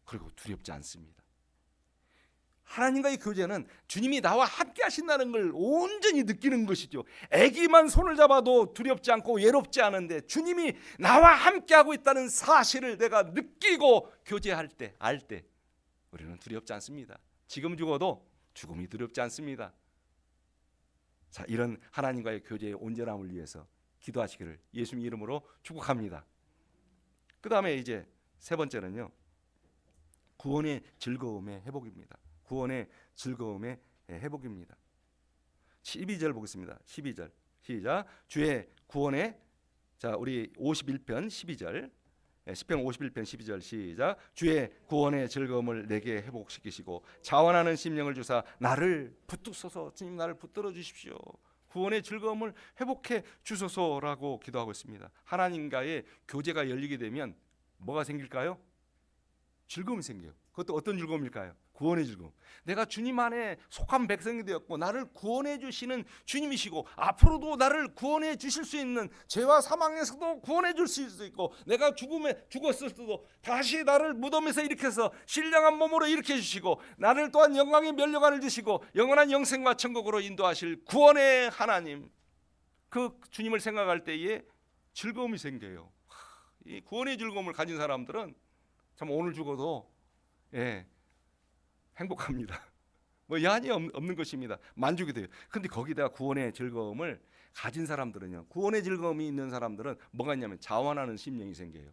그리고 두렵지 않습니다. 하나님과의 교제는 주님이 나와 함께 하신다는 걸 온전히 느끼는 것이죠. 애기만 손을 잡아도 두렵지 않고 외롭지 않은데 주님이 나와 함께 하고 있다는 사실을 내가 느끼고 교제할 때, 알 때 우리는 두렵지 않습니다. 지금 죽어도 죽음이 두렵지 않습니다. 자, 이런 하나님과의 교제의 온전함을 위해서 기도하시기를 예수님 이름으로 축복합니다. 그 다음에 이제 세 번째는요, 구원의 즐거움의 회복입니다. 구원의 즐거움의 회복입니다. 12절 보겠습니다. 12절 시작. 주의 구원의, 자 우리 51편 12절, 시편 51편 12절 시작. 주의 구원의 즐거움을 내게 회복시키시고 자원하는 심령을 주사 나를 붙드소서. 주님 나를 붙들어 주십시오. 구원의 즐거움을 회복해 주소서라고 기도하고 있습니다. 하나님과의 교제가 열리게 되면 뭐가 생길까요? 즐거움이 생겨요. 그것도 어떤 즐거움일까요? 구원의 즐거움. 내가 주님 안에 속한 백성이 되었고 나를 구원해 주시는 주님이시고 앞으로도 나를 구원해 주실 수 있는, 죄와 사망에서도 구원해 줄 수 있고 내가 죽었을 때도 다시 나를 무덤에서 일으켜서 신령한 몸으로 일으켜 주시고 나를 또한 영광의 면류관을 주시고 영원한 영생과 천국으로 인도하실 구원의 하나님, 그 주님을 생각할 때에 즐거움이 생겨요. 이 구원의 즐거움을 가진 사람들은 참 오늘 죽어도 행복합니다. 뭐 야한이 없는 것입니다. 만족이 돼요. 근데 거기다가 구원의 즐거움을 가진 사람들은요, 구원의 즐거움이 있는 사람들은 뭐가 있냐면 자원하는 심령이 생겨요.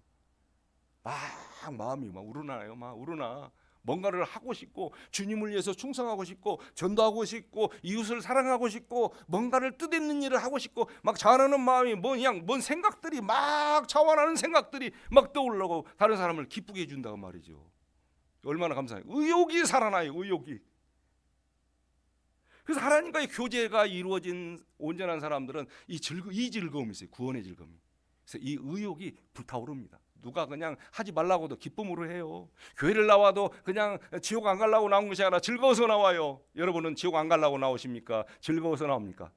막 마음이 막 우러나요. 막 우러나. 뭔가를 하고 싶고 주님을 위해서 충성하고 싶고 전도하고 싶고 이웃을 사랑하고 싶고 뭔가를 뜻있는 일을 하고 싶고 막 자원하는 마음이 뭔 생각들이 막 자원하는 생각들이 막 떠올라고 다른 사람을 기쁘게 해준다고 말이죠. 얼마나 감사해요. 의욕이 살아나요. 의욕이. 그래서 하나님과의 교제가 이루어진 온전한 사람들은 이 즐거움이 있어요. 구원의 즐거움이. 그래서 이 의욕이 불타오릅니다. 누가 그냥 하지 말라고도 기쁨으로 해요. 교회를 나와도 그냥 지옥 안 가려고 나온 것이 아니라 즐거워서 나와요. 여러분은 지옥 안 가려고 나오십니까? 즐거워서 나옵니까?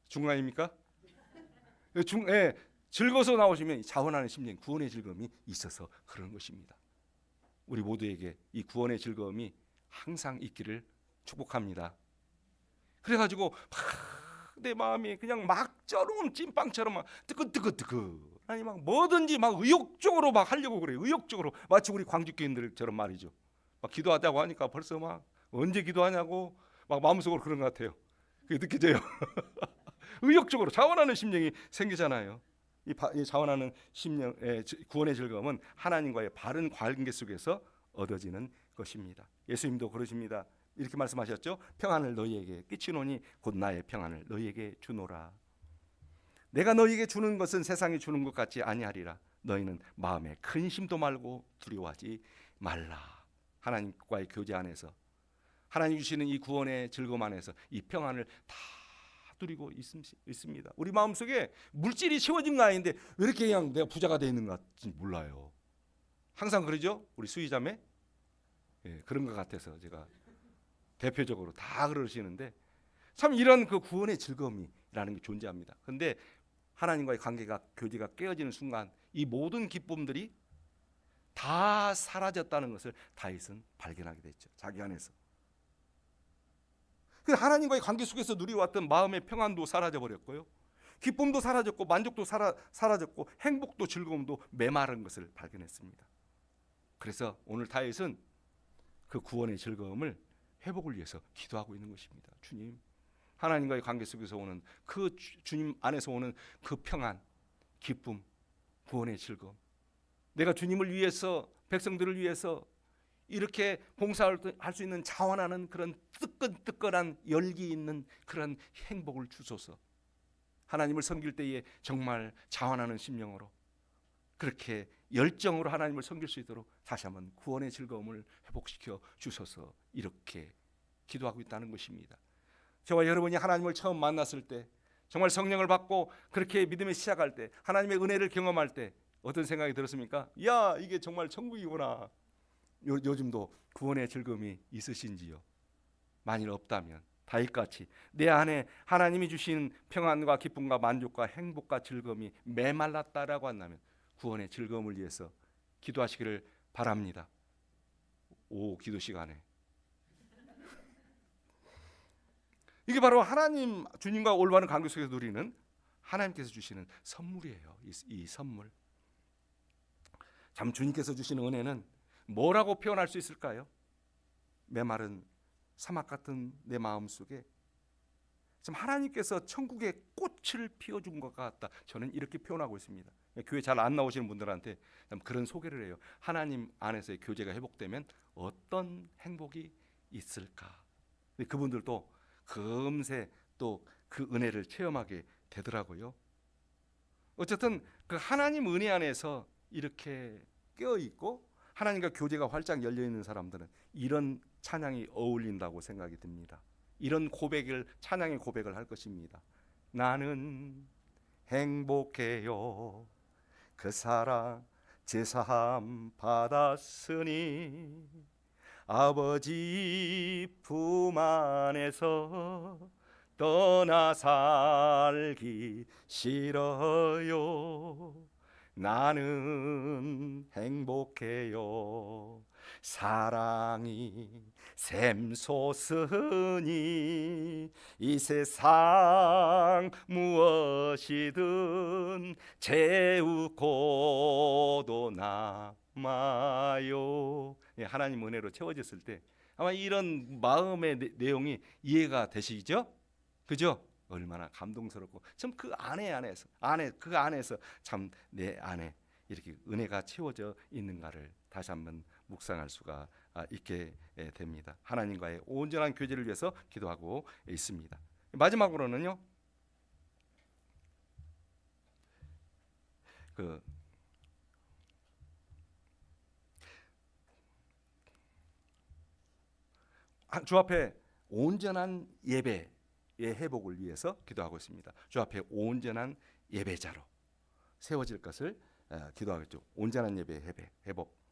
중간입니까? 즐거워서 나오시면 자원하는 심령, 구원의 즐거움이 있어서 그런 것입니다. 우리 모두에게 이 구원의 즐거움이 항상 있기를 축복합니다. 그래가지고 막 내 마음이 그냥 막 쪄놓은 찐빵처럼 막 뜨끈뜨끈뜨끈, 아니 막 뭐든지 막 의욕적으로 막 하려고 그래요. 의욕적으로. 마치 우리 광주교인들처럼 말이죠. 막 기도하자고 하니까 벌써 막 언제 기도하냐고 막 마음속으로 그런 것 같아요. 그게 느껴져요. 의욕적으로 자원하는 심령이 생기잖아요. 이 자원하는 심령의 구원의 즐거움은 하나님과의 바른 관계 속에서 얻어지는 것입니다. 예수님도 그러십니다. 이렇게 말씀하셨죠. 평안을 너희에게 끼치노니 곧 나의 평안을 너희에게 주노라. 내가 너희에게 주는 것은 세상이 주는 것 같지 아니하리라. 너희는 마음에 근심도 말고 두려워하지 말라. 하나님과의 교제 안에서 하나님 주시는 이 구원의 즐거움 안에서 이 평안을 다 누리고 있습니다. 우리 마음속에 물질이 채워진 거 아닌데 왜 이렇게 그냥 내가 부자가 되어 있는 것 같지 몰라요. 항상 그러죠. 우리 수희자매 그런 것 같아서 제가 대표적으로 다 그러시는데 참 이런 그 구원의 즐거움이 게 존재합니다. 그런데 하나님과의 관계가 교제가 깨어지는 순간 이 모든 기쁨들이 다 사라졌다는 것을 다윗은 발견하게 됐죠. 자기 안에서. 하나님과의 관계 속에서 누려왔던 마음의 평안도 사라져 버렸고요. 기쁨도 사라졌고 만족도 사라졌고 행복도 즐거움도 메마른 것을 발견했습니다. 그래서 오늘 다윗은 그 구원의 즐거움을 회복을 위해서 기도하고 있는 것입니다. 주님, 하나님과의 관계 속에서 오는 그 주님 안에서 오는 그 평안, 기쁨, 구원의 즐거움, 내가 주님을 위해서 백성들을 위해서 이렇게 봉사할 수 있는 자원하는 그런 뜨끈뜨끈한 열기 있는 그런 행복을 주소서. 하나님을 섬길 때에 정말 자원하는 심령으로 그렇게 열정으로 하나님을 섬길 수 있도록 다시 한번 구원의 즐거움을 회복시켜 주소서. 이렇게 기도하고 있다는 것입니다. 저와 여러분이 하나님을 처음 만났을 때, 정말 성령을 받고 그렇게 믿음에 시작할 때, 하나님의 은혜를 경험할 때 어떤 생각이 들었습니까? 야, 이게 정말 천국이구나. 요즘도 구원의 즐거움이 있으신지요? 만일 없다면 다윗같이 내 안에 하나님이 주신 평안과 기쁨과 만족과 행복과 즐거움이 메말랐다라고 한다면 구원의 즐거움을 위해서 기도하시기를 바랍니다. 기도 시간에 이게 바로 하나님, 주님과 올바른 관계 속에서 누리는 하나님께서 주시는 선물이에요. 이 선물. 참 주님께서 주시는 은혜는 뭐라고 표현할 수 있을까요? 메마른 사막 같은 내 마음 속에 참 하나님께서 천국의 꽃을 피워준 것 같다. 저는 이렇게 표현하고 있습니다. 교회 잘 안 나오시는 분들한테 그런 소개를 해요. 하나님 안에서의 교제가 회복되면 어떤 행복이 있을까? 그분들도 금세 또 그 은혜를 체험하게 되더라고요. 어쨌든 그 하나님 은혜 안에서 이렇게 깨어 있고 하나님과 교제가 활짝 열려 있는 사람들은 이런 찬양이 어울린다고 생각이 듭니다. 이런 고백을, 찬양의 고백을 할 것입니다. 나는 행복해요. 그 사랑 제사함 받았으니 아버지 품 안에서 떠나 살기 싫어요. 나는 행복해요. 사랑이 샘솟으니 이 세상 무엇이든 재우고도 남아요. 하나님 은혜로 채워졌을 때 아마 이런 마음의 내용이 이해가 되시죠? 그죠? 얼마나 감동스럽고 참 그 안에서 참 내 안에 이렇게 은혜가 채워져 있는가를 다시 한번 묵상할 수가 있게 됩니다. 하나님과의 온전한 교제를 위해서 기도하고 있습니다. 마지막으로는요, 주 앞에 온전한 예배의 회복을 위해서 기도하고 있습니다. 주 앞에 온전한 예배자로 세워질 것을 기도하겠죠. 온전한 예배 회복.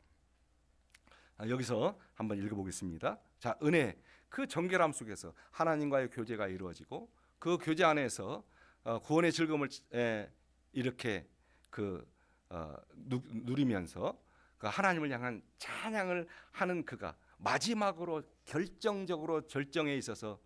여기서 한번 읽어보겠습니다. 자, 은혜, 그 정결함 속에서 하나님과의 교제가 이루어지고 그 교제 안에서 구원의 즐거움을 이렇게 누리면서 그 하나님을 향한 찬양을 하는 그가 마지막으로 결정적으로 절정에 있어서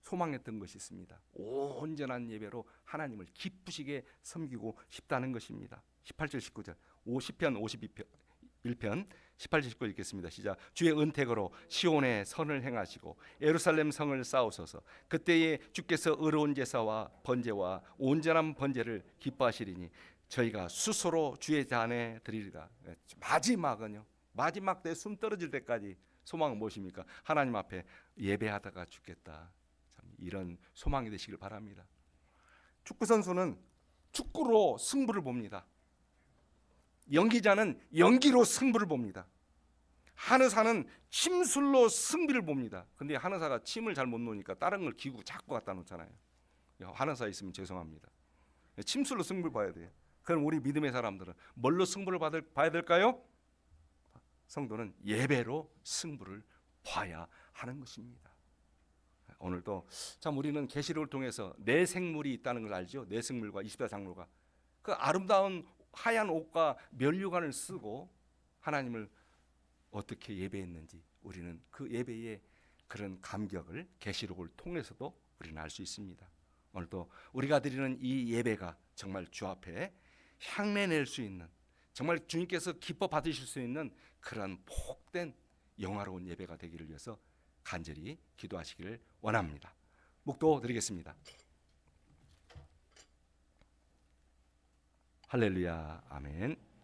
소망했던 것이 있습니다. 온전한 예배로 하나님을 기쁘시게 섬기고 싶다는 것입니다. 18절 19절 시편 51편 18절 19절 읽겠습니다. 시작. 주의 은택으로 시온의 선을 행하시고 예루살렘 성을 쌓으소서. 그때에 주께서 의로운 제사와 번제와 온전한 번제를 기뻐하시리니 저희가 스스로 주의 잔에 드리리라. 마지막은요, 마지막 때 숨 떨어질 때까지 소망은 무엇입니까? 하나님 앞에 예배하다가 죽겠다. 참 이런 소망이 되시길 바랍니다. 축구 선수는 축구로 승부를 봅니다. 연기자는 연기로 승부를 봅니다. 한의사는 침술로 승부를 봅니다. 근데 한의사가 침을 잘 못 놓으니까 다른 걸 기구 자꾸 갖다 놓잖아요. 한의사 있으면 죄송합니다. 침술로 승부를 봐야 돼요. 그럼 우리 믿음의 사람들은 뭘로 승부를 봐야 될까요? 성도는 예배로 승부를 봐야 하는 것입니다. 오늘도 참 우리는 계시록을 통해서 내 생물이 있다는 걸 알죠. 내 생물과 24장로가 그 아름다운 하얀 옷과 면류관을 쓰고 하나님을 어떻게 예배했는지 우리는 그 예배의 그런 감격을 계시록을 통해서도 우리는 알 수 있습니다. 오늘도 우리가 드리는 이 예배가 정말 주 앞에 향내 낼 수 있는, 정말 주님께서 기뻐 받으실 수 있는 그런 복된 영화로운 예배가 되기를 위해서 간절히 기도하시기를 원합니다. 묵도 드리겠습니다. 할렐루야, 아멘.